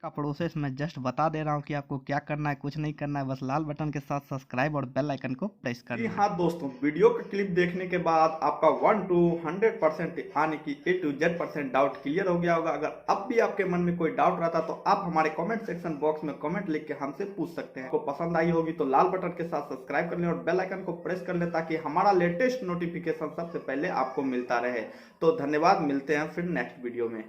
का प्रोसेस मैं जस्ट बता दे रहा हूँ कि आपको क्या करना है, कुछ नहीं करना है, बस लाल बटन के साथ सब्सक्राइब और बेल आइकन को प्रेस करना है। हाँ दोस्तों, वीडियो का क्लिप देखने के बाद आपका 1 to 100% यानी कि A to Z% doubt clear हो गया होगा। अगर अब भी आपके मन में कोई डाउट रहता तो आप हमारे कमेंट सेक्शन बॉक्स में कमेंट लिख के हमसे पूछ सकते हैं। आपको पसंद आई होगी तो लाल बटन के साथ सब्सक्राइब कर लें और बेल आइकन को प्रेस कर लें ताकि हमारा लेटेस्ट नोटिफिकेशन सबसे पहले आपको मिलता रहे। तो धन्यवाद, मिलते हैं फिर नेक्स्ट वीडियो में।